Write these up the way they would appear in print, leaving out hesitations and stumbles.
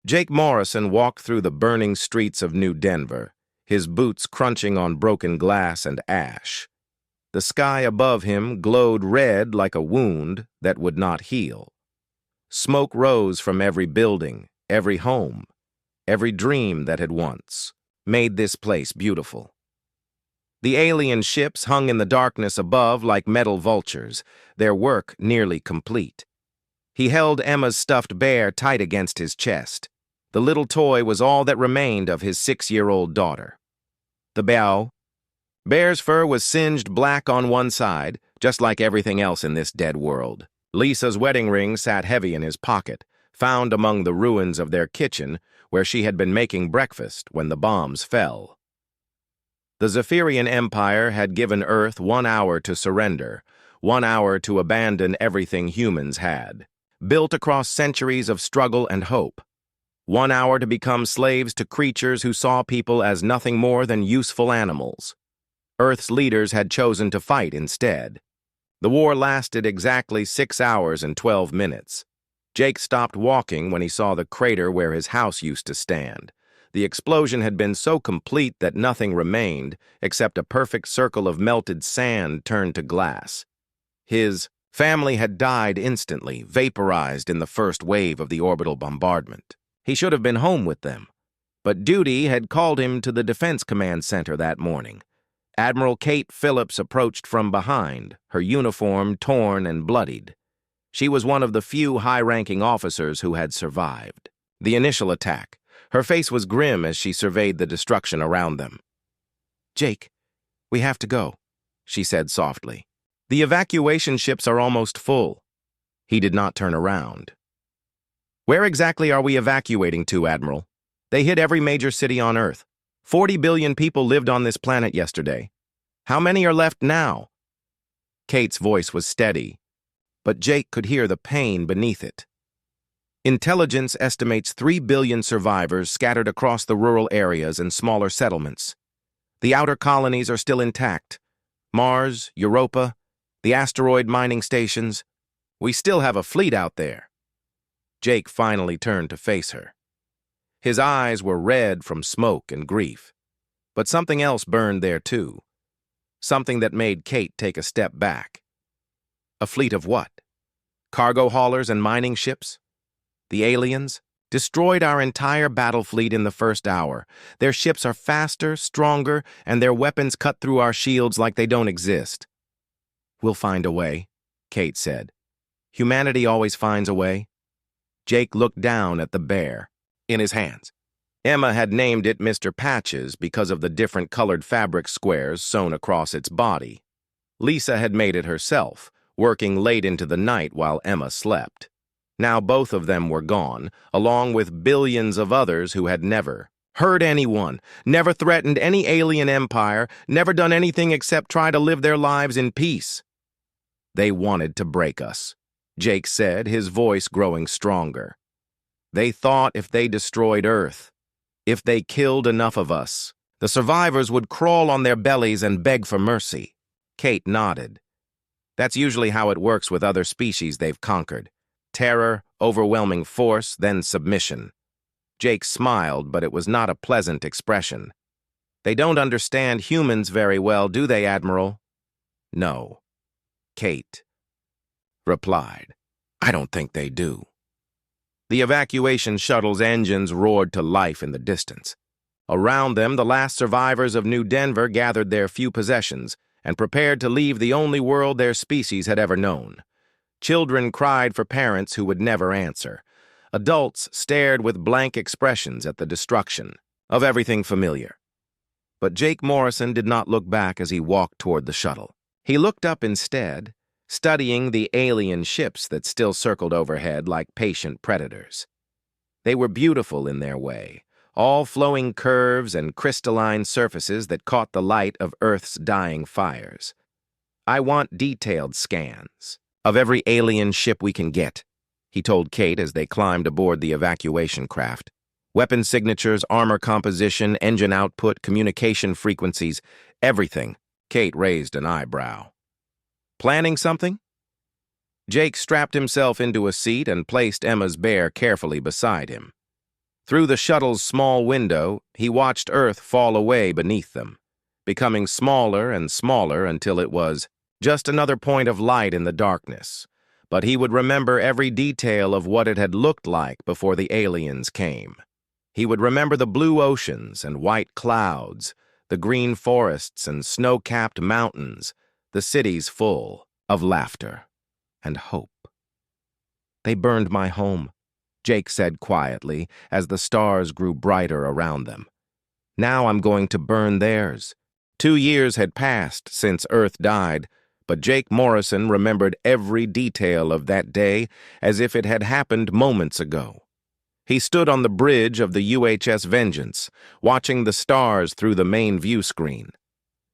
Jake Morrison walked through the burning streets of New Denver, his boots crunching on broken glass and ash. The sky above him glowed red like a wound that would not heal. Smoke rose from every building, every home, every dream that had once made this place beautiful. The alien ships hung in the darkness above like metal vultures, their work nearly complete. He held Emma's stuffed bear tight against his chest. The little toy was all that remained of his 6-year-old daughter. The bear's fur was singed black on one side, just like everything else in this dead world. Lisa's wedding ring sat heavy in his pocket, found among the ruins of their kitchen where she had been making breakfast when the bombs fell. The Zephyrian Empire had given Earth 1 hour to surrender, 1 hour to abandon everything humans had, built across centuries of struggle and hope. 1 hour to become slaves to creatures who saw people as nothing more than useful animals. Earth's leaders had chosen to fight instead. The war lasted exactly 6 hours and 12 minutes. Jake stopped walking when he saw the crater where his house used to stand. The explosion had been so complete that nothing remained except a perfect circle of melted sand turned to glass. His family had died instantly, vaporized in the first wave of the orbital bombardment. He should have been home with them, but duty had called him to the Defense Command Center that morning. Admiral Kate Phillips approached from behind, her uniform torn and bloodied. She was one of the few high-ranking officers who had survived the initial attack. Her face was grim as she surveyed the destruction around them. "Jake, we have to go," she said softly. "The evacuation ships are almost full." He did not turn around. "Where exactly are we evacuating to, Admiral? They hit every major city on Earth. 40 billion people lived on this planet yesterday. How many are left now?" Kate's voice was steady, but Jake could hear the pain beneath it. "Intelligence estimates 3 billion survivors scattered across the rural areas and smaller settlements. The outer colonies are still intact. Mars, Europa, the asteroid mining stations. We still have a fleet out there." Jake finally turned to face her. His eyes were red from smoke and grief, but something else burned there too. Something that made Kate take a step back. A fleet of what? Cargo haulers and mining ships? The aliens destroyed our entire battle fleet in the first hour. Their ships are faster, stronger, and their weapons cut through our shields like they don't exist. "We'll find a way," Kate said. "Humanity always finds a way." Jake looked down at the bear in his hands. Emma had named it Mr. Patches because of the different colored fabric squares sewn across its body. Lisa had made it herself, working late into the night while Emma slept. Now both of them were gone, along with billions of others who had never hurt anyone, never threatened any alien empire, never done anything except try to live their lives in peace. "They wanted to break us," Jake said, his voice growing stronger. "They thought if they destroyed Earth, if they killed enough of us, the survivors would crawl on their bellies and beg for mercy." Kate nodded. "That's usually how it works with other species they've conquered. Terror, overwhelming force, then submission." Jake smiled, but it was not a pleasant expression. "They don't understand humans very well, do they, Admiral?" "No," Kate replied. "I don't think they do." The evacuation shuttle's engines roared to life in the distance. Around them, the last survivors of New Denver gathered their few possessions and prepared to leave the only world their species had ever known. Children cried for parents who would never answer. Adults stared with blank expressions at the destruction of everything familiar. But Jake Morrison did not look back as he walked toward the shuttle. He looked up instead, studying the alien ships that still circled overhead like patient predators. They were beautiful in their way, all flowing curves and crystalline surfaces that caught the light of Earth's dying fires. "I want detailed scans of every alien ship we can get," he told Kate as they climbed aboard the evacuation craft. "Weapon signatures, armor composition, engine output, communication frequencies, everything." Kate raised an eyebrow. "Planning something?" Jake strapped himself into a seat and placed Emma's bear carefully beside him. Through the shuttle's small window, he watched Earth fall away beneath them, becoming smaller and smaller until it was just another point of light in the darkness. But he would remember every detail of what it had looked like before the aliens came. He would remember the blue oceans and white clouds, the green forests and snow-capped mountains, the cities full of laughter and hope. "They burned my home," Jake said quietly as the stars grew brighter around them. "Now I'm going to burn theirs." 2 years had passed since Earth died, but Jake Morrison remembered every detail of that day as if it had happened moments ago. He stood on the bridge of the UHS Vengeance, watching the stars through the main view screen.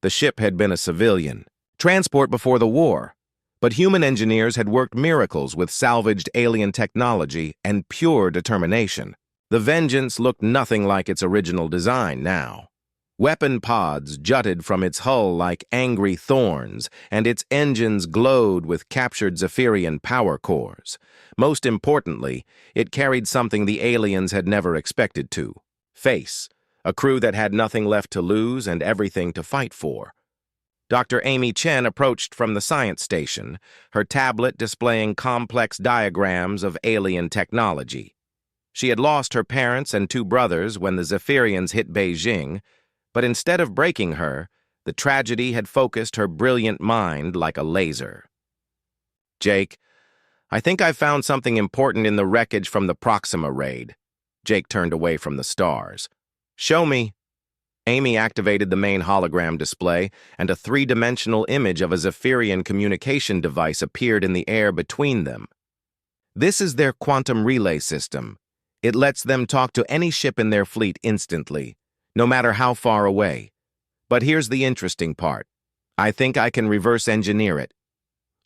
The ship had been a civilian transport before the war, but human engineers had worked miracles with salvaged alien technology and pure determination. The Vengeance looked nothing like its original design now. Weapon pods jutted from its hull like angry thorns, and its engines glowed with captured Zephyrian power cores. Most importantly, it carried something the aliens had never expected to face, a crew that had nothing left to lose and everything to fight for. Dr. Amy Chen approached from the science station, her tablet displaying complex diagrams of alien technology. She had lost her parents and 2 brothers when the Zephyrians hit Beijing, but instead of breaking her, the tragedy had focused her brilliant mind like a laser. "Jake, I think I found something important in the wreckage from the Proxima raid." Jake turned away from the stars. "Show me." Amy activated the main hologram display, and a 3-dimensional image of a Zephyrian communication device appeared in the air between them. "This is their quantum relay system. It lets them talk to any ship in their fleet instantly, no matter how far away. But here's the interesting part. I think I can reverse engineer it."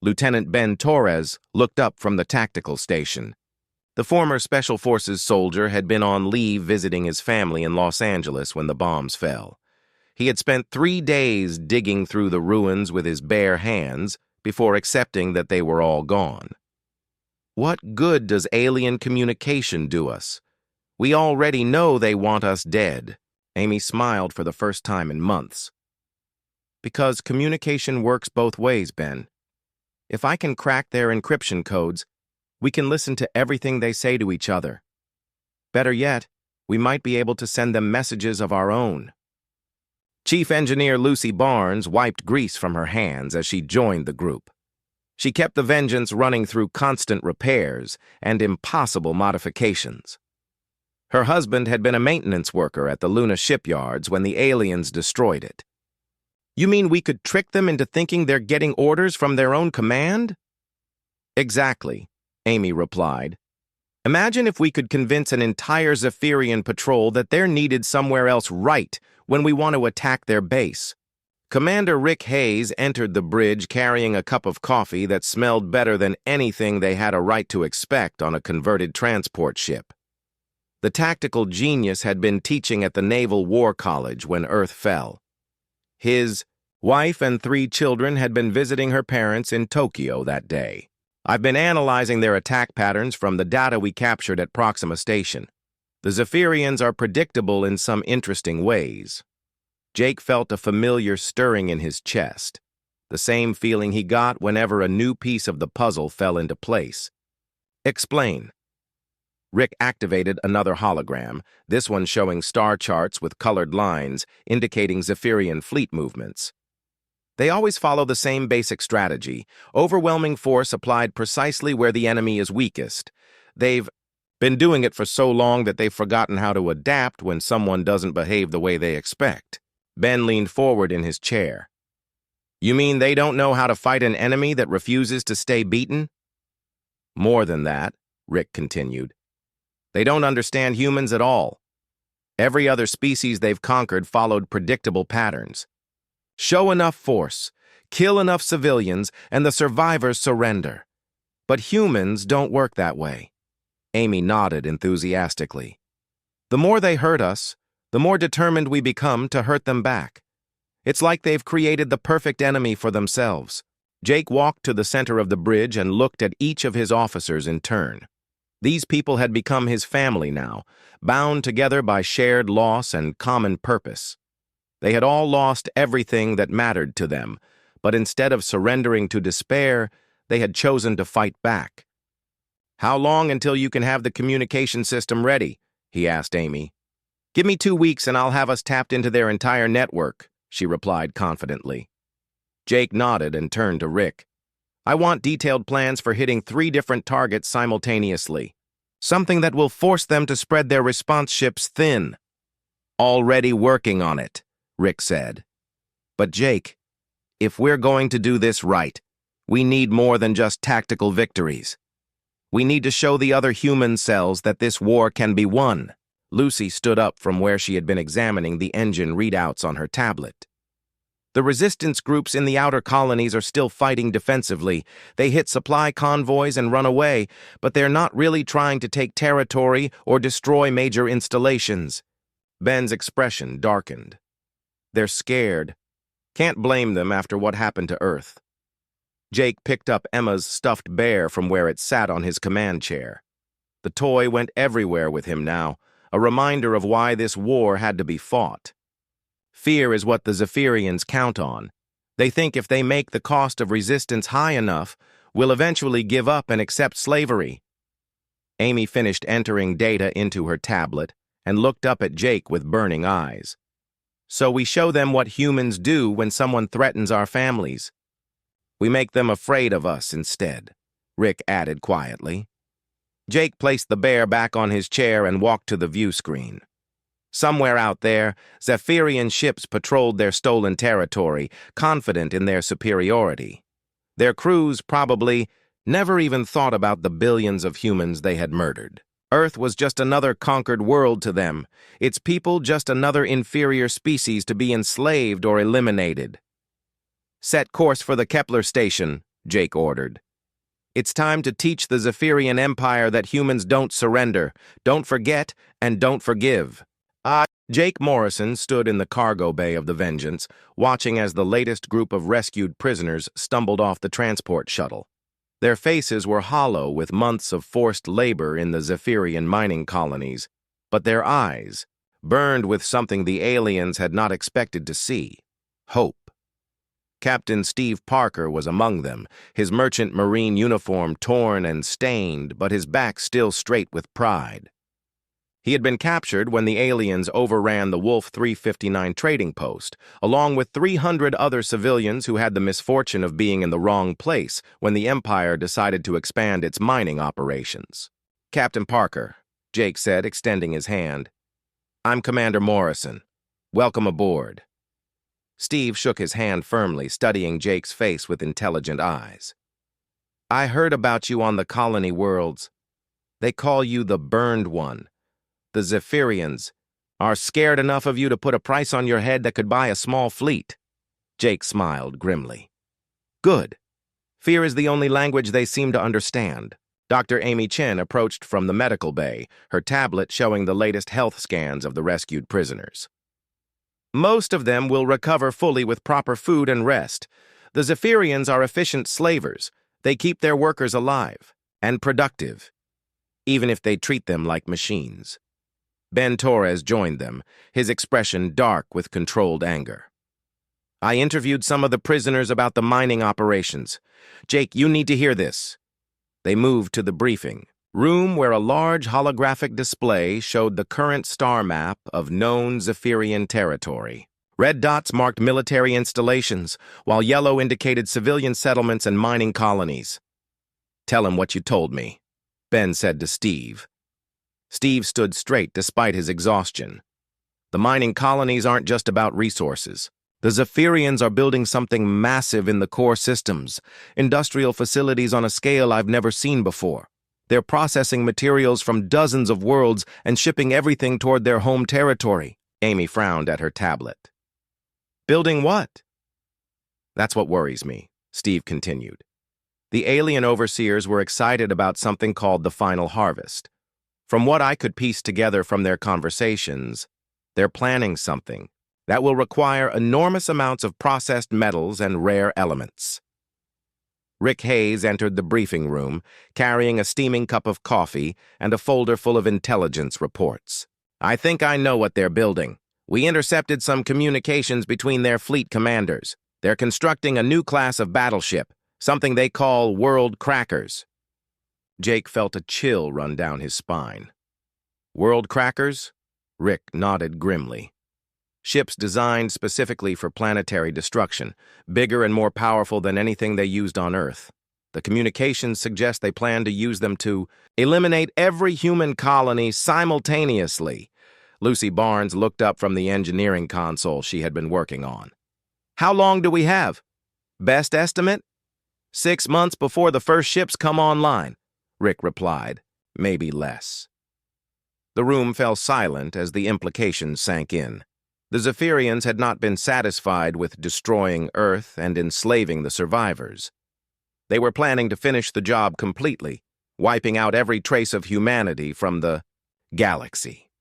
Lieutenant Ben Torres looked up from the tactical station. The former Special Forces soldier had been on leave visiting his family in Los Angeles when the bombs fell. He had spent 3 days digging through the ruins with his bare hands before accepting that they were all gone. "What good does alien communication do us? We already know they want us dead." Amy smiled for the first time in months. "Because communication works both ways, Ben. If I can crack their encryption codes, we can listen to everything they say to each other. Better yet, we might be able to send them messages of our own." Chief Engineer Lucy Barnes wiped grease from her hands as she joined the group. She kept the Vengeance running through constant repairs and impossible modifications. Her husband had been a maintenance worker at the Luna shipyards when the aliens destroyed it. "You mean we could trick them into thinking they're getting orders from their own command?" "Exactly," Amy replied. "Imagine if we could convince an entire Zephyrian patrol that they're needed somewhere else right when we want to attack their base." Commander Rick Hayes entered the bridge carrying a cup of coffee that smelled better than anything they had a right to expect on a converted transport ship. The tactical genius had been teaching at the Naval War College when Earth fell. His wife and 3 children had been visiting her parents in Tokyo that day. "I've been analyzing their attack patterns from the data we captured at Proxima Station. The Zephyrians are predictable in some interesting ways." Jake felt a familiar stirring in his chest, the same feeling he got whenever a new piece of the puzzle fell into place. "Explain." Rick activated another hologram, this one showing star charts with colored lines indicating Zephyrian fleet movements. "They always follow the same basic strategy, overwhelming force applied precisely where the enemy is weakest. They've been doing it for so long that they've forgotten how to adapt when someone doesn't behave the way they expect." Ben leaned forward in his chair. "You mean they don't know how to fight an enemy that refuses to stay beaten?" "More than that," Rick continued. "They don't understand humans at all. Every other species they've conquered followed predictable patterns. Show enough force, kill enough civilians, and the survivors surrender. But humans don't work that way." Amy nodded enthusiastically. "The more they hurt us, the more determined we become to hurt them back. It's like they've created the perfect enemy for themselves." Jake walked to the center of the bridge and looked at each of his officers in turn. These people had become his family now, bound together by shared loss and common purpose. They had all lost everything that mattered to them, but instead of surrendering to despair, they had chosen to fight back. "How long until you can have the communication system ready?" he asked Amy. "Give me 2 weeks and I'll have us tapped into their entire network," she replied confidently. Jake nodded and turned to Rick. "I want detailed plans for hitting 3 different targets simultaneously. Something that will force them to spread their response ships thin." "Already working on it," Rick said. "But Jake, if we're going to do this right, we need more than just tactical victories. We need to show the other human cells that this war can be won." Lucy stood up from where she had been examining the engine readouts on her tablet. "The resistance groups in the outer colonies are still fighting defensively. They hit supply convoys and run away, but they're not really trying to take territory or destroy major installations." Ben's expression darkened. "They're scared. Can't blame them after what happened to Earth." Jake picked up Emma's stuffed bear from where it sat on his command chair. The toy went everywhere with him now, a reminder of why this war had to be fought. Fear is what the Zephyrians count on. They think if they make the cost of resistance high enough, we'll eventually give up and accept slavery. Amy finished entering data into her tablet and looked up at Jake with burning eyes. "So we show them what humans do when someone threatens our families. We make them afraid of us instead," Rick added quietly. Jake placed the bear back on his chair and walked to the view screen. Somewhere out there, Zephyrian ships patrolled their stolen territory, confident in their superiority. Their crews probably never even thought about the billions of humans they had murdered. Earth was just another conquered world to them, its people just another inferior species to be enslaved or eliminated. "Set course for the Kepler station," Jake ordered. "It's time to teach the Zephyrian Empire that humans don't surrender, don't forget, and don't forgive." Jake Morrison stood in the cargo bay of the Vengeance, watching as the latest group of rescued prisoners stumbled off the transport shuttle. Their faces were hollow with months of forced labor in the Zephyrian mining colonies, but their eyes burned with something the aliens had not expected to see: hope. Captain Steve Parker was among them, his merchant marine uniform torn and stained, but his back still straight with pride. He had been captured when the aliens overran the Wolf 359 trading post, along with 300 other civilians who had the misfortune of being in the wrong place when the Empire decided to expand its mining operations. "Captain Parker," Jake said, extending his hand. "I'm Commander Morrison. Welcome aboard." Steve shook his hand firmly, studying Jake's face with intelligent eyes. "I heard about you on the colony worlds. They call you the Burned One. The Zephyrians are scared enough of you to put a price on your head that could buy a small fleet." Jake smiled grimly. "Good. Fear is the only language they seem to understand." Dr. Amy Chen approached from the medical bay, her tablet showing the latest health scans of the rescued prisoners. "Most of them will recover fully with proper food and rest. The Zephyrians are efficient slavers. They keep their workers alive and productive, even if they treat them like machines." Ben Torres joined them, his expression dark with controlled anger. "I interviewed some of the prisoners about the mining operations. Jake, you need to hear this." They moved to the briefing room where a large holographic display showed the current star map of known Zephyrian territory. Red dots marked military installations, while yellow indicated civilian settlements and mining colonies. "Tell him what you told me," Ben said to Steve. Steve stood straight despite his exhaustion. "The mining colonies aren't just about resources. The Zephyrians are building something massive in the core systems, industrial facilities on a scale I've never seen before. They're processing materials from dozens of worlds and shipping everything toward their home territory." Amy frowned at her tablet. "Building what?" "That's what worries me," Steve continued. "The alien overseers were excited about something called the Final Harvest. From what I could piece together from their conversations, they're planning something that will require enormous amounts of processed metals and rare elements." Rick Hayes entered the briefing room, carrying a steaming cup of coffee and a folder full of intelligence reports. "I think I know what they're building. We intercepted some communications between their fleet commanders. They're constructing a new class of battleship, something they call World Crackers." Jake felt a chill run down his spine. "World Crackers?" Rick nodded grimly. "Ships designed specifically for planetary destruction, bigger and more powerful than anything they used on Earth. The communications suggest they plan to use them to eliminate every human colony simultaneously." Lucy Barnes looked up from the engineering console she had been working on. "How long do we have?" "Best estimate? 6 months before the first ships come online," Rick replied. "Maybe less." The room fell silent as the implications sank in. The Zephyrians had not been satisfied with destroying Earth and enslaving the survivors. They were planning to finish the job completely, wiping out every trace of humanity from the galaxy.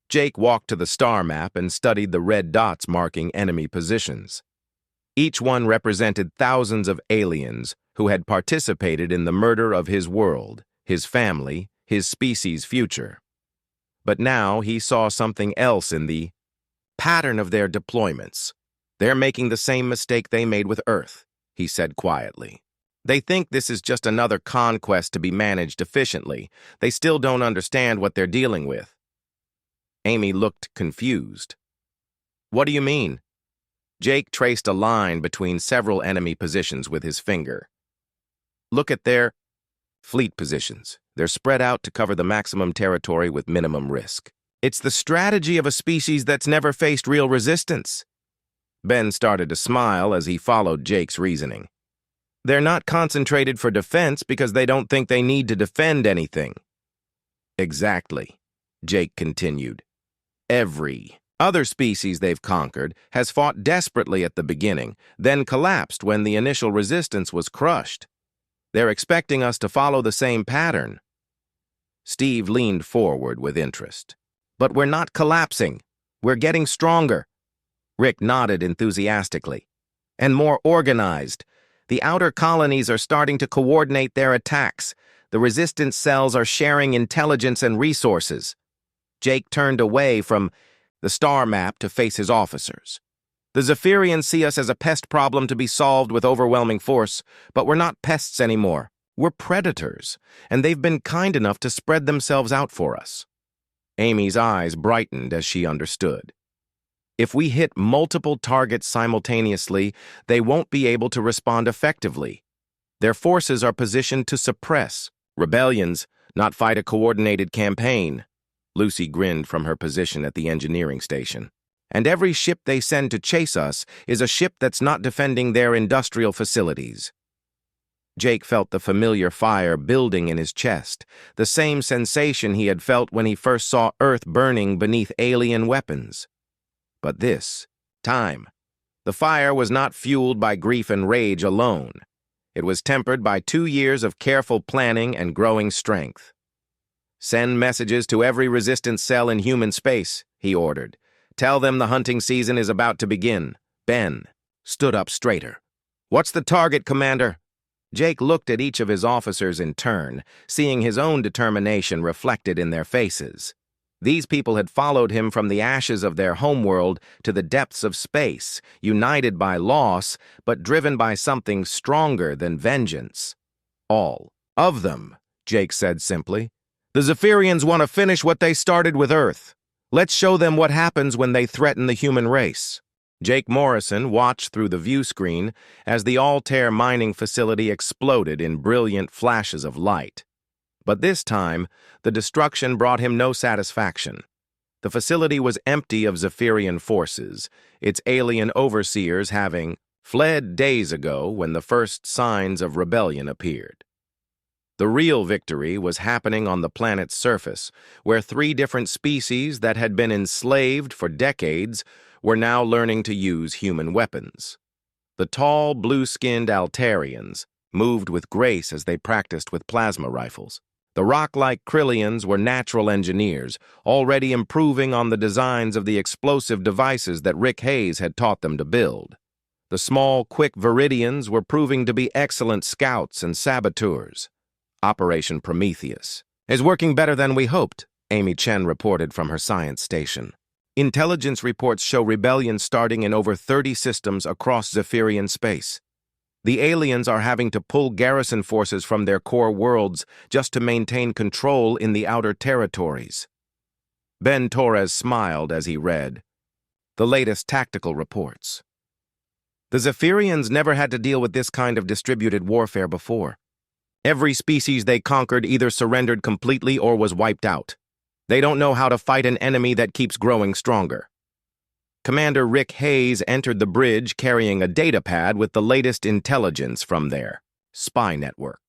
Jake walked to the star map and studied the red dots marking enemy positions. Each one represented thousands of aliens who had participated in the murder of his world, his family, his species' future. But now he saw something else in the pattern of their deployments. "They're making the same mistake they made with Earth," he said quietly. "They think this is just another conquest to be managed efficiently. They still don't understand what they're dealing with." Amy looked confused. "What do you mean?" Jake traced a line between several enemy positions with his finger. "Look at their fleet positions. They're spread out to cover the maximum territory with minimum risk. It's the strategy of a species that's never faced real resistance." Ben started to smile as he followed Jake's reasoning. "They're not concentrated for defense because they don't think they need to defend anything." "Exactly," Jake continued. "Every other species they've conquered has fought desperately at the beginning, then collapsed when the initial resistance was crushed. They're expecting us to follow the same pattern." Steve leaned forward with interest. "But we're not collapsing. We're getting stronger." Rick nodded enthusiastically. "And more organized. The outer colonies are starting to coordinate their attacks. The resistance cells are sharing intelligence and resources." Jake turned away from the star map to face his officers. "The Zephyrians see us as a pest problem to be solved with overwhelming force, but we're not pests anymore. We're predators, and they've been kind enough to spread themselves out for us." Amy's eyes brightened as she understood. "If we hit multiple targets simultaneously, they won't be able to respond effectively. Their forces are positioned to suppress rebellions, not fight a coordinated campaign." Lucy grinned from her position at the engineering station. "And every ship they send to chase us is a ship that's not defending their industrial facilities." Jake felt the familiar fire building in his chest, the same sensation he had felt when he first saw Earth burning beneath alien weapons. But this time, the fire was not fueled by grief and rage alone. It was tempered by 2 years of careful planning and growing strength. "Send messages to every resistance cell in human space," he ordered. "Tell them the hunting season is about to begin." Ben stood up straighter. "What's the target, Commander?" Jake looked at each of his officers in turn, seeing his own determination reflected in their faces. These people had followed him from the ashes of their homeworld to the depths of space, united by loss, but driven by something stronger than vengeance. "All of them," Jake said simply. "The Zephyrians want to finish what they started with Earth. Let's show them what happens when they threaten the human race." Jake Morrison watched through the view screen as the Altair mining facility exploded in brilliant flashes of light. But this time, the destruction brought him no satisfaction. The facility was empty of Zephyrian forces, its alien overseers having fled days ago when the first signs of rebellion appeared. The real victory was happening on the planet's surface, where 3 different species that had been enslaved for decades were now learning to use human weapons. The tall, blue-skinned Altarians moved with grace as they practiced with plasma rifles. The rock-like Krillians were natural engineers, already improving on the designs of the explosive devices that Rick Hayes had taught them to build. The small, quick Viridians were proving to be excellent scouts and saboteurs. Operation Prometheus is working better than we hoped, Amy Chen reported from her science station. Intelligence reports show rebellion starting in over 30 systems across Zephyrian space. The aliens are having to pull garrison forces from their core worlds just to maintain control in the outer territories. Ben Torres smiled as he read the latest tactical reports. The Zephyrians never had to deal with this kind of distributed warfare before. Every species they conquered either surrendered completely or was wiped out. They don't know how to fight an enemy that keeps growing stronger. Commander Rick Hayes entered the bridge carrying a datapad with the latest intelligence from their spy network.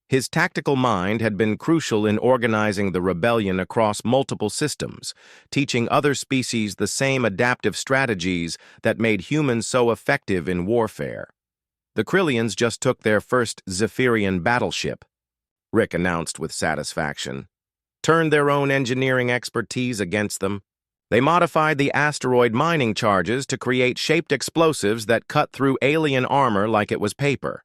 His tactical mind had been crucial in organizing the rebellion across multiple systems, teaching other species the same adaptive strategies that made humans so effective in warfare. The Krillians just took their first Zephyrian battleship, Rick announced with satisfaction. Turned their own engineering expertise against them. They modified the asteroid mining charges to create shaped explosives that cut through alien armor like it was paper.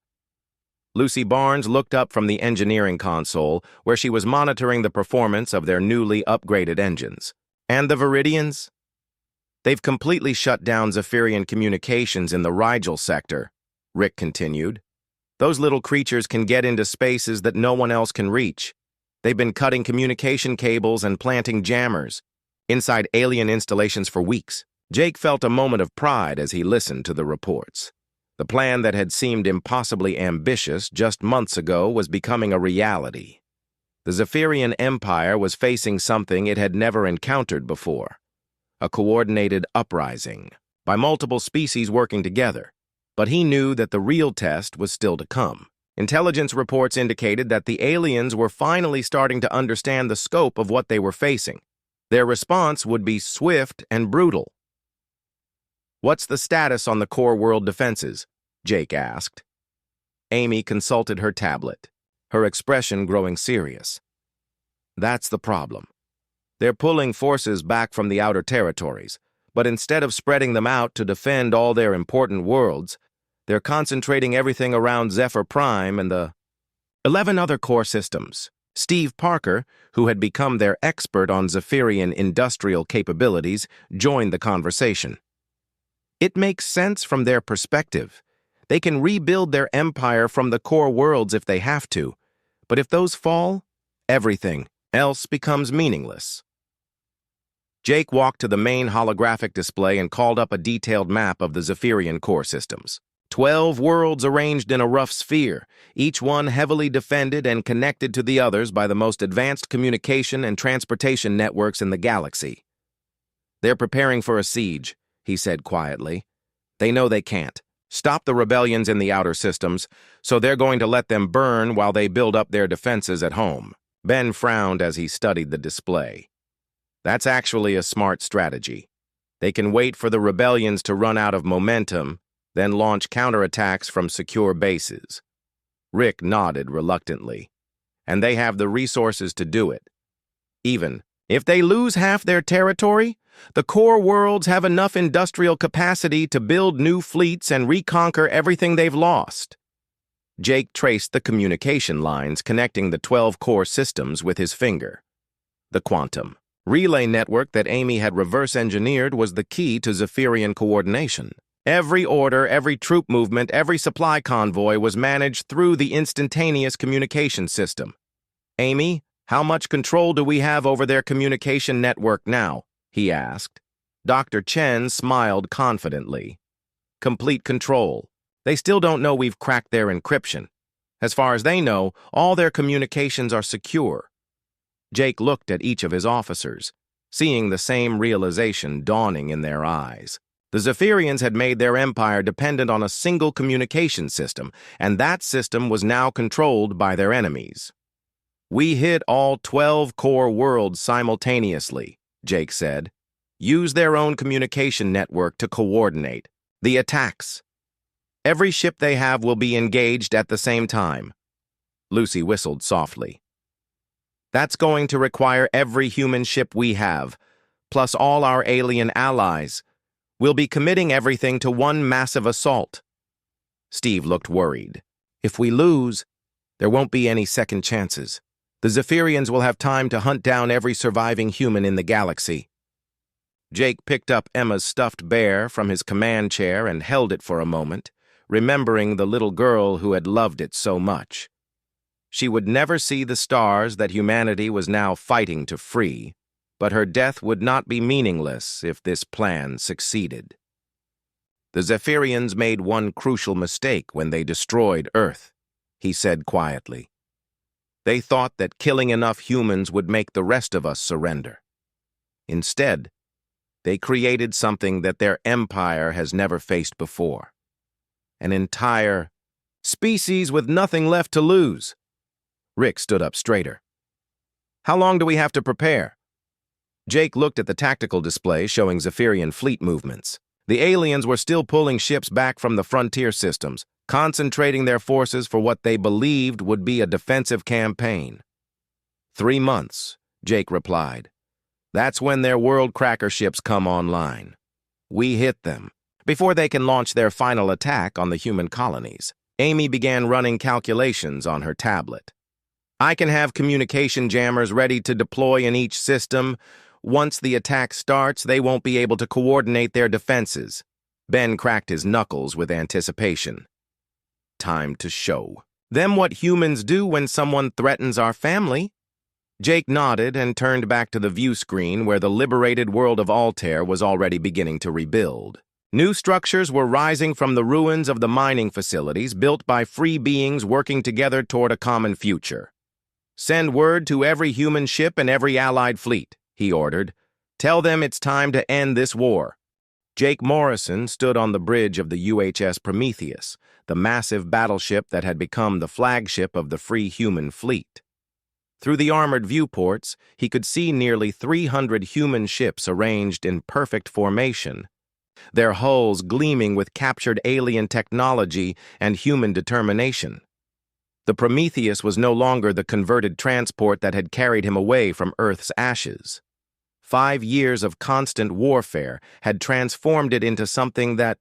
Lucy Barnes looked up from the engineering console, where she was monitoring the performance of their newly upgraded engines. And the Viridians? They've completely shut down Zephyrian communications in the Rigel sector, Rick continued. Those little creatures can get into spaces that no one else can reach. They've been cutting communication cables and planting jammers inside alien installations for weeks. Jake felt a moment of pride as he listened to the reports. The plan that had seemed impossibly ambitious just months ago was becoming a reality. The Zephyrian Empire was facing something it had never encountered before. A coordinated uprising, by multiple species working together. But he knew that the real test was still to come. Intelligence reports indicated that the aliens were finally starting to understand the scope of what they were facing. Their response would be swift and brutal. "What's the status on the core world defenses?" Jake asked. Amy consulted her tablet, her expression growing serious. "That's the problem. They're pulling forces back from the outer territories, but instead of spreading them out to defend all their important worlds, they're concentrating everything around Zephyr Prime and the 11 other core systems." Steve Parker, who had become their expert on Zephyrian industrial capabilities, joined the conversation. "It makes sense from their perspective. They can rebuild their empire from the core worlds if they have to, but if those fall, everything else becomes meaningless." Jake walked to the main holographic display and called up a detailed map of the Zephyrian core systems. 12 worlds arranged in a rough sphere, each one heavily defended and connected to the others by the most advanced communication and transportation networks in the galaxy. "They're preparing for a siege," he said quietly. "They know they can't stop the rebellions in the outer systems, so they're going to let them burn while they build up their defenses at home." Ben frowned as he studied the display. "That's actually a smart strategy. They can wait for the rebellions to run out of momentum, then launch counterattacks from secure bases." Rick nodded reluctantly. "And they have the resources to do it. Even if they lose half their territory, the core worlds have enough industrial capacity to build new fleets and reconquer everything they've lost." Jake traced the communication lines connecting the 12 core systems with his finger. The quantum relay network that Amy had reverse-engineered was the key to Zephyrian coordination. Every order, every troop movement, every supply convoy was managed through the instantaneous communication system. "Amy, how much control do we have over their communication network now?" he asked. Dr. Chen smiled confidently. "Complete control. They still don't know we've cracked their encryption. As far as they know, all their communications are secure." Jake looked at each of his officers, seeing the same realization dawning in their eyes. The Zephyrians had made their empire dependent on a single communication system, and that system was now controlled by their enemies. "We hit all 12 core worlds simultaneously," Jake said. "Use their own communication network to coordinate the attacks. Every ship they have will be engaged at the same time." Lucy whistled softly. "That's going to require every human ship we have, plus all our alien allies. We'll be committing everything to one massive assault. Steve looked worried. If we lose, there won't be any second chances. The Zephyrians will have time to hunt down every surviving human in the galaxy. Jake picked up Emma's stuffed bear from his command chair and held it for a moment, remembering the little girl who had loved it so much. She would never see the stars that humanity was now fighting to free, but her death would not be meaningless if this plan succeeded. The Zephyrians made one crucial mistake when they destroyed Earth, he said quietly. They thought that killing enough humans would make the rest of us surrender. Instead, they created something that their empire has never faced before. An entire species with nothing left to lose. Rick stood up straighter. How long do we have to prepare? Jake looked at the tactical display showing Zephyrian fleet movements. The aliens were still pulling ships back from the frontier systems, concentrating their forces for what they believed would be a defensive campaign. 3 months, Jake replied. That's when their world cracker ships come online. We hit them before they can launch their final attack on the human colonies. Amy began running calculations on her tablet. I can have communication jammers ready to deploy in each system. Once the attack starts, they won't be able to coordinate their defenses. Ben cracked his knuckles with anticipation. Time to show them what humans do when someone threatens our family. Jake nodded and turned back to the view screen where the liberated world of Altair was already beginning to rebuild. New structures were rising from the ruins of the mining facilities built by free beings working together toward a common future. Send word to every human ship and every allied fleet, he ordered. Tell them it's time to end this war. Jake Morrison stood on the bridge of the UHS Prometheus, the massive battleship that had become the flagship of the Free Human Fleet. Through the armored viewports, he could see nearly 300 human ships arranged in perfect formation, their hulls gleaming with captured alien technology and human determination. The Prometheus was no longer the converted transport that had carried him away from Earth's ashes. 5 years of constant warfare had transformed it into something that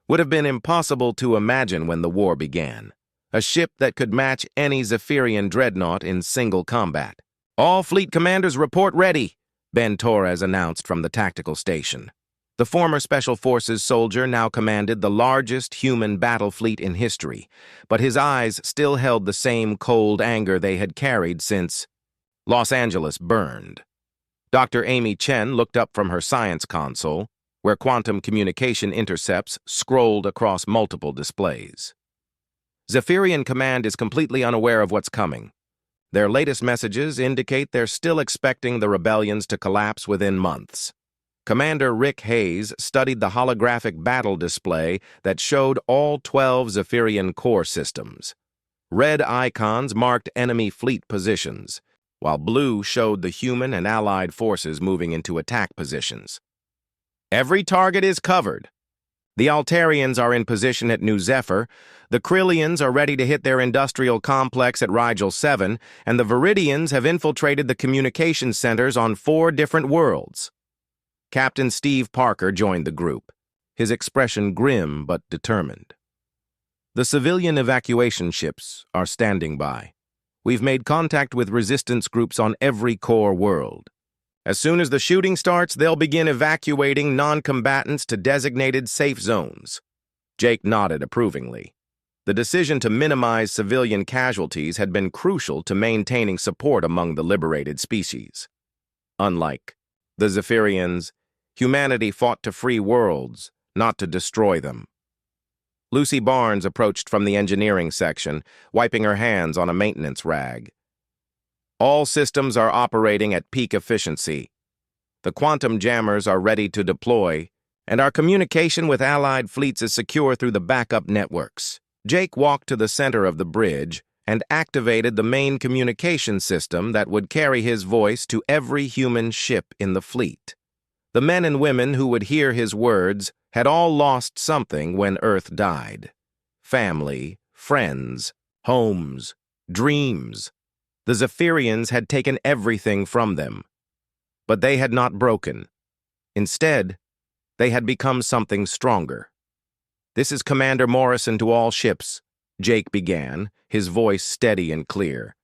would have been impossible to imagine when the war began. A ship that could match any Zephyrian dreadnought in single combat. All fleet commanders report ready, Ben Torres announced from the tactical station. The former Special Forces soldier now commanded the largest human battle fleet in history, but his eyes still held the same cold anger they had carried since Los Angeles burned. Dr. Amy Chen looked up from her science console, where quantum communication intercepts scrolled across multiple displays. Zephyrian Command is completely unaware of what's coming. Their latest messages indicate they're still expecting the rebellions to collapse within months. Commander Rick Hayes studied the holographic battle display that showed all 12 Zephyrian core systems. Red icons marked enemy fleet positions, while blue showed the human and allied forces moving into attack positions. Every target is covered. The Altarians are in position at New Zephyr, the Krillians are ready to hit their industrial complex at Rigel 7, and the Viridians have infiltrated the communication centers on 4 different worlds. Captain Steve Parker joined the group, his expression grim but determined. The civilian evacuation ships are standing by. We've made contact with resistance groups on every core world. As soon as the shooting starts, they'll begin evacuating non-combatants to designated safe zones. Jake nodded approvingly. The decision to minimize civilian casualties had been crucial to maintaining support among the liberated species. Unlike the Zephyrians, humanity fought to free worlds, not to destroy them. Lucy Barnes approached from the engineering section, wiping her hands on a maintenance rag. All systems are operating at peak efficiency. The quantum jammers are ready to deploy, and our communication with allied fleets is secure through the backup networks. Jake walked to the center of the bridge and activated the main communication system that would carry his voice to every human ship in the fleet. The men and women who would hear his words had all lost something when Earth died. Family, friends, homes, dreams. The Zephyrians had taken everything from them. But they had not broken. Instead, They had become something stronger. "This is Commander Morrison to all ships," Jake began, his voice steady and clear.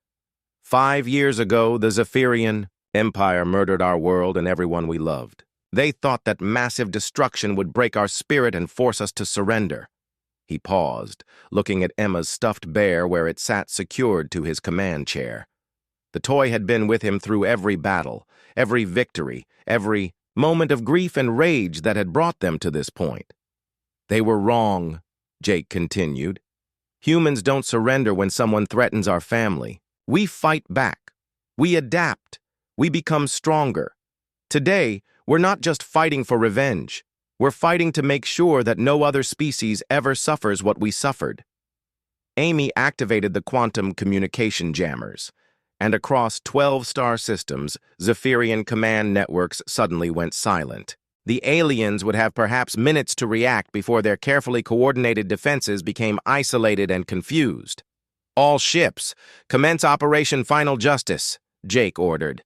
5 years ago, the Zephyrian Empire murdered our world and everyone we loved. They thought that massive destruction would break our spirit and force us to surrender. He paused, looking at Emma's stuffed bear where it sat secured to his command chair. The toy had been with him through every battle, every victory, every moment of grief and rage that had brought them to this point. "They were wrong," Jake continued. "Humans don't surrender when someone threatens our family. We fight back. We adapt. We become stronger. Today, we're not just fighting for revenge. We're fighting to make sure that no other species ever suffers what we suffered." Amy activated the quantum communication jammers, and across 12 star systems, Zephyrian command networks suddenly went silent. The aliens would have perhaps minutes to react before their carefully coordinated defenses became isolated and confused. "All ships, commence Operation Final Justice," Jake ordered.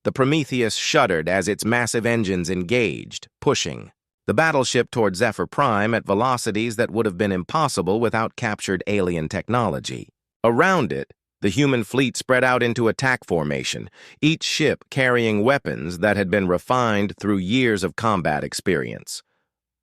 The Prometheus shuddered as its massive engines engaged, pushing the battleship toward Zephyr Prime at velocities that would have been impossible without captured alien technology. Around it, the human fleet spread out into attack formation, each ship carrying weapons that had been refined through years of combat experience.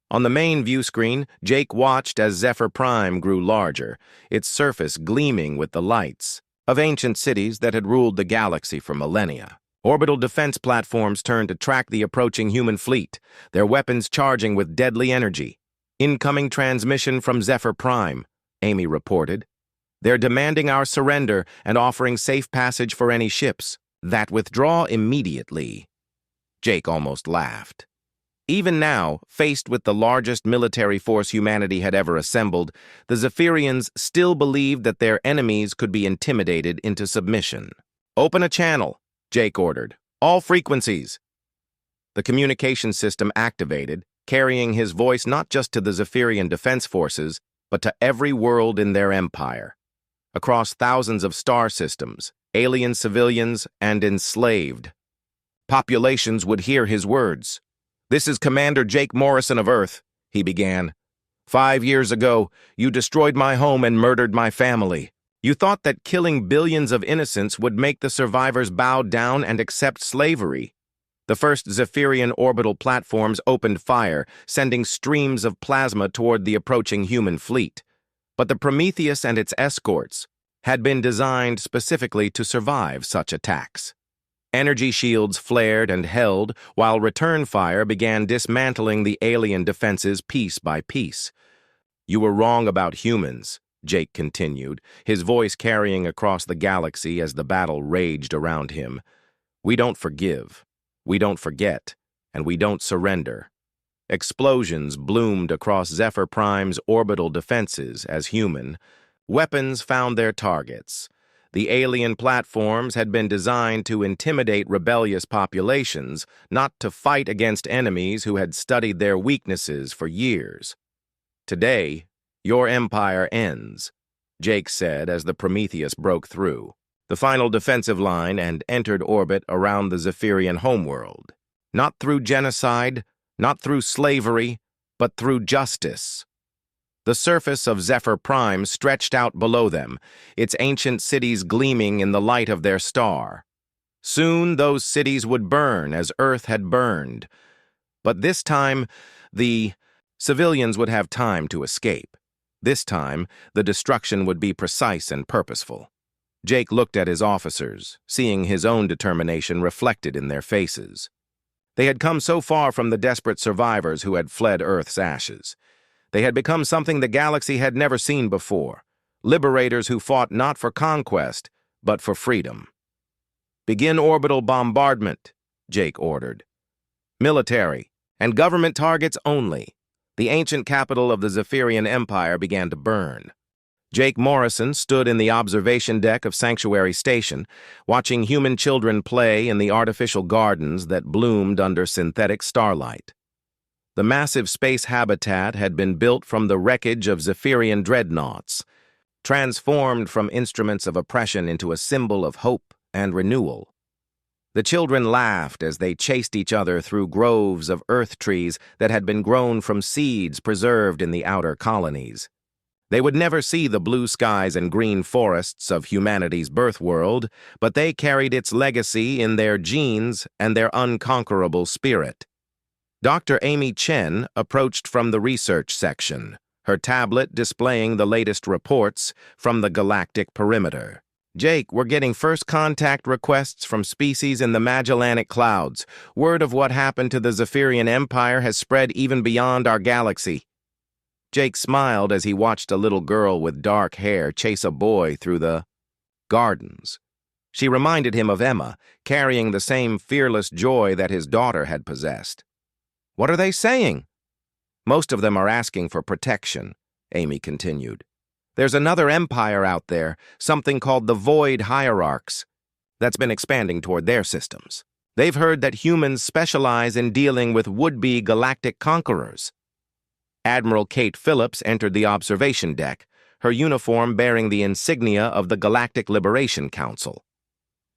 On the main view screen, Jake watched as Zephyr Prime grew larger, its surface gleaming with the lights of ancient cities that had ruled the galaxy for millennia. Orbital defense platforms turned to track the approaching human fleet, their weapons charging with deadly energy. "Incoming transmission from Zephyr Prime," Amy reported. "They're demanding our surrender and offering safe passage for any ships that withdraw immediately." Jake almost laughed. Even now, faced with the largest military force humanity had ever assembled, the Zephyrians still believed that their enemies could be intimidated into submission. "Open a channel," Jake ordered. "All frequencies." The communication system activated, carrying his voice not just to the Zephyrian defense forces, but to every world in their empire. Across thousands of star systems, alien civilians and enslaved populations would hear his words. "This is Commander Jake Morrison of Earth," he began. 5 years ago, you destroyed my home and murdered my family. You thought that killing billions of innocents would make the survivors bow down and accept slavery. The first Zephyrian orbital platforms opened fire, sending streams of plasma toward the approaching human fleet. But the Prometheus and its escorts had been designed specifically to survive such attacks. Energy shields flared and held, while return fire began dismantling the alien defenses piece by piece. "You were wrong about humans," Jake continued, his voice carrying across the galaxy as the battle raged around him. "We don't forgive, we don't forget, and we don't surrender." Explosions bloomed across Zephyr Prime's orbital defenses as human weapons found their targets. The alien platforms had been designed to intimidate rebellious populations, not to fight against enemies who had studied their weaknesses for years. "Today, your empire ends," Jake said as the Prometheus broke through the final defensive line and entered orbit around the Zephyrian homeworld. Not through genocide, not through slavery, but through justice. The surface of Zephyr Prime stretched out below them, its ancient cities gleaming in the light of their star. Soon those cities would burn as Earth had burned. But this time, the civilians would have time to escape. This time, the destruction would be precise and purposeful. Jake looked at his officers, seeing his own determination reflected in their faces. They had come so far from the desperate survivors who had fled Earth's ashes. They had become something the galaxy had never seen before, liberators who fought not for conquest, but for freedom. "Begin orbital bombardment," Jake ordered. "Military and government targets only." The ancient capital of the Zephyrian Empire began to burn. Jake Morrison stood in the observation deck of Sanctuary Station, watching human children play in the artificial gardens that bloomed under synthetic starlight. The massive space habitat had been built from the wreckage of Zephyrian dreadnoughts, transformed from instruments of oppression into a symbol of hope and renewal. The children laughed as they chased each other through groves of earth trees that had been grown from seeds preserved in the outer colonies. They would never see the blue skies and green forests of humanity's birth world, but they carried its legacy in their genes and their unconquerable spirit. Dr. Amy Chen approached from the research section, her tablet displaying the latest reports from the galactic perimeter. Jake, we're getting first contact requests from species in the Magellanic Clouds. Word of what happened to the Zephyrian Empire has spread even beyond our galaxy. Jake smiled as he watched a little girl with dark hair chase a boy through the gardens. She reminded him of Emma, carrying the same fearless joy that his daughter had possessed. What are they saying? Most of them are asking for protection, Amy continued. There's another empire out there, something called the Void Hierarchs, that's been expanding toward their systems. They've heard that humans specialize in dealing with would-be galactic conquerors. Admiral Kate Phillips entered the observation deck, her uniform bearing the insignia of the Galactic Liberation Council.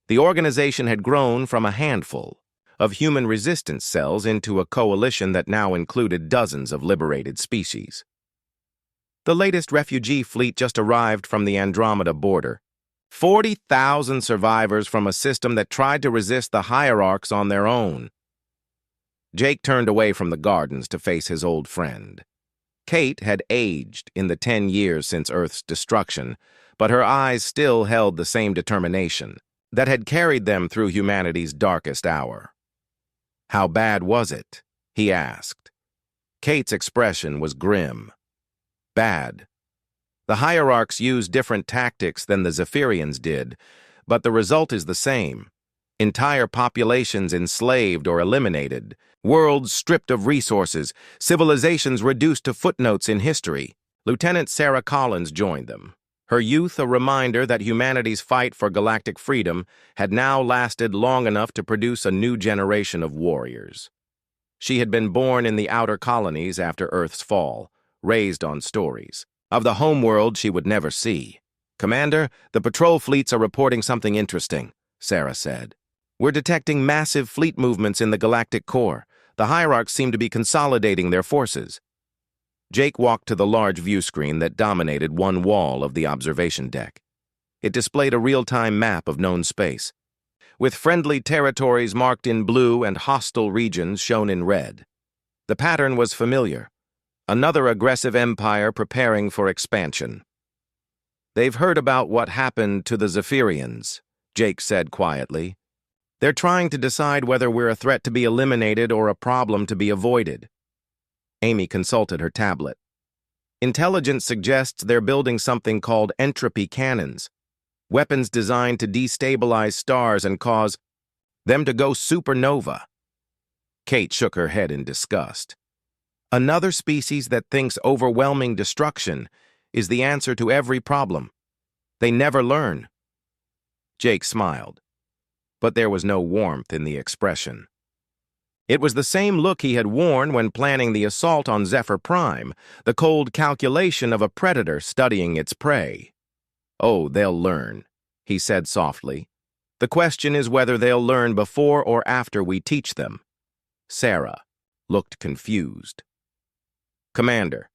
The organization had grown from a handful of human resistance cells into a coalition that now included dozens of liberated species. The latest refugee fleet just arrived from the Andromeda border. 40,000 survivors from a system that tried to resist the hierarchs on their own. Jake turned away from the gardens to face his old friend. Kate had aged in the 10 years since Earth's destruction, but her eyes still held the same determination that had carried them through humanity's darkest hour. How bad was it? He asked. Kate's expression was grim. Bad. The hierarchs used different tactics than the Zephyrians did, but the result is the same. Entire populations enslaved or eliminated, worlds stripped of resources, civilizations reduced to footnotes in history. Lieutenant Sarah Collins joined them, her youth a reminder that humanity's fight for galactic freedom had now lasted long enough to produce a new generation of warriors. She had been born in the outer colonies after Earth's fall, raised on stories of the homeworld she would never see. Commander, the patrol fleets are reporting something interesting, Sarah said. We're detecting massive fleet movements in the galactic core. The hierarchs seem to be consolidating their forces. Jake walked to the large view screen that dominated one wall of the observation deck. It displayed a real-time map of known space, with friendly territories marked in blue and hostile regions shown in red. The pattern was familiar. Another aggressive empire preparing for expansion. They've heard about what happened to the Zephyrians, Jake said quietly. They're trying to decide whether we're a threat to be eliminated or a problem to be avoided. Amy consulted her tablet. Intelligence suggests they're building something called entropy cannons, weapons designed to destabilize stars and cause them to go supernova. Kate shook her head in disgust. Another species that thinks overwhelming destruction is the answer to every problem. They never learn. Jake smiled, but there was no warmth in the expression. It was the same look he had worn when planning the assault on Zephyr Prime, the cold calculation of a predator studying its prey. Oh, they'll learn, he said softly. The question is whether they'll learn before or after we teach them. Sarah looked confused. Commander,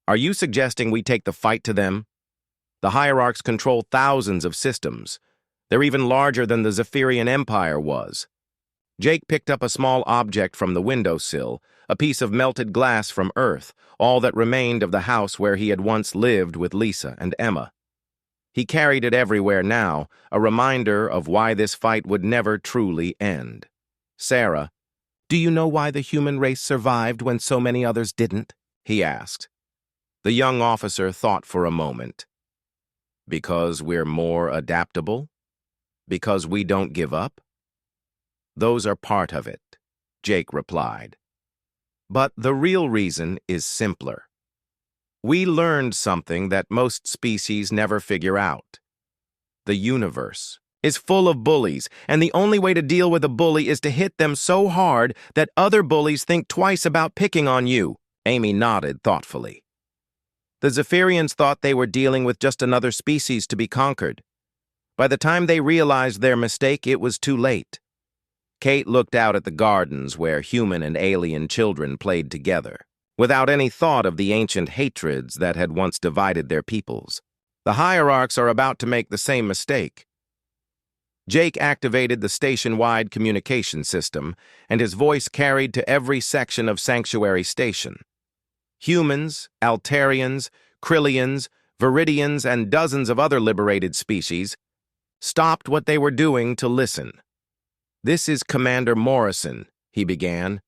are you suggesting we take the fight to them? The hierarchs control thousands of systems. They're even larger than the Zephyrian Empire was. Jake picked up a small object from the windowsill, a piece of melted glass from Earth, all that remained of the house where he had once lived with Lisa and Emma. He carried it everywhere now, a reminder of why this fight would never truly end. Sarah, do you know why the human race survived when so many others didn't? He asked. The young officer thought for a moment. Because we're more adaptable? Because we don't give up? Those are part of it, Jake replied. But the real reason is simpler. We learned something that most species never figure out. The universe is full of bullies, and the only way to deal with a bully is to hit them so hard that other bullies think twice about picking on you. Amy nodded thoughtfully. The Zephyrians thought they were dealing with just another species to be conquered. By the time they realized their mistake, it was too late. Kate looked out at the gardens where human and alien children played together, without any thought of the ancient hatreds that had once divided their peoples. The hierarchs are about to make the same mistake. Jake activated the station-wide communication system, and his voice carried to every section of Sanctuary Station. Humans, Altarians, Krillians, Viridians, and dozens of other liberated species stopped what they were doing to listen. "This is Commander Morrison," he began.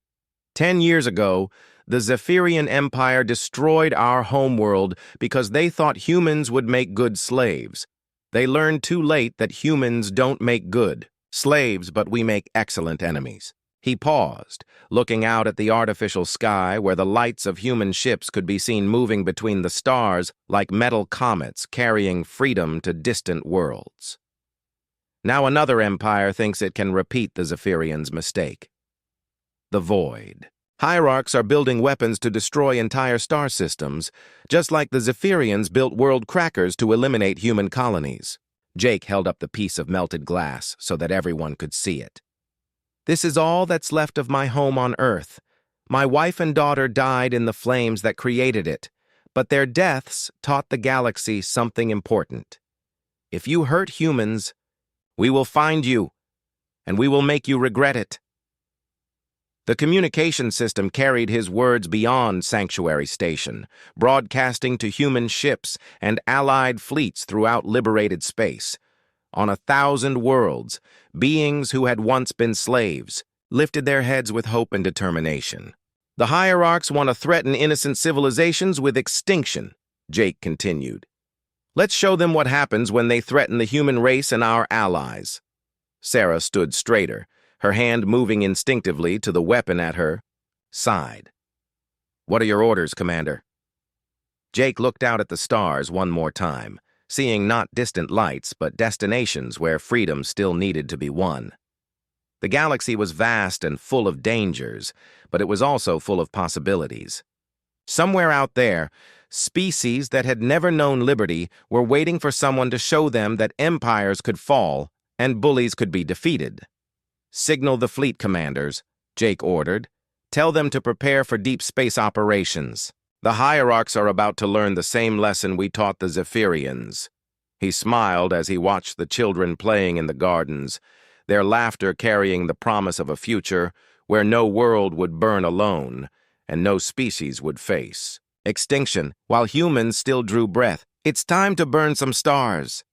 "10 years ago, the Zephyrian Empire destroyed our homeworld because they thought humans would make good slaves. They learned too late that humans don't make good slaves, but we make excellent enemies." He paused, looking out at the artificial sky where the lights of human ships could be seen moving between the stars like metal comets carrying freedom to distant worlds. Now another empire thinks it can repeat the Zephyrians' mistake. The Void. Hierarchs are building weapons to destroy entire star systems, just like the Zephyrians built world crackers to eliminate human colonies. Jake held up the piece of melted glass so that everyone could see it. "This is all that's left of my home on Earth. My wife and daughter died in the flames that created it, but their deaths taught the galaxy something important. If you hurt humans, we will find you, and we will make you regret it." The communication system carried his words beyond Sanctuary Station, broadcasting to human ships and allied fleets throughout liberated space. On 1,000 worlds, beings who had once been slaves lifted their heads with hope and determination. "The hierarchs want to threaten innocent civilizations with extinction," Jake continued. "Let's show them what happens when they threaten the human race and our allies." Sarah stood straighter, her hand moving instinctively to the weapon at her side. "What are your orders, Commander?" Jake looked out at the stars one more time, seeing not distant lights, but destinations where freedom still needed to be won. The galaxy was vast and full of dangers, but it was also full of possibilities. Somewhere out there, species that had never known liberty were waiting for someone to show them that empires could fall and bullies could be defeated. "Signal the fleet commanders," Jake ordered. "Tell them to prepare for deep space operations. The hierarchs are about to learn the same lesson we taught the Zephyrians." He smiled as he watched the children playing in the gardens, their laughter carrying the promise of a future where no world would burn alone and no species would face extinction while humans still drew breath. "It's time to burn some stars."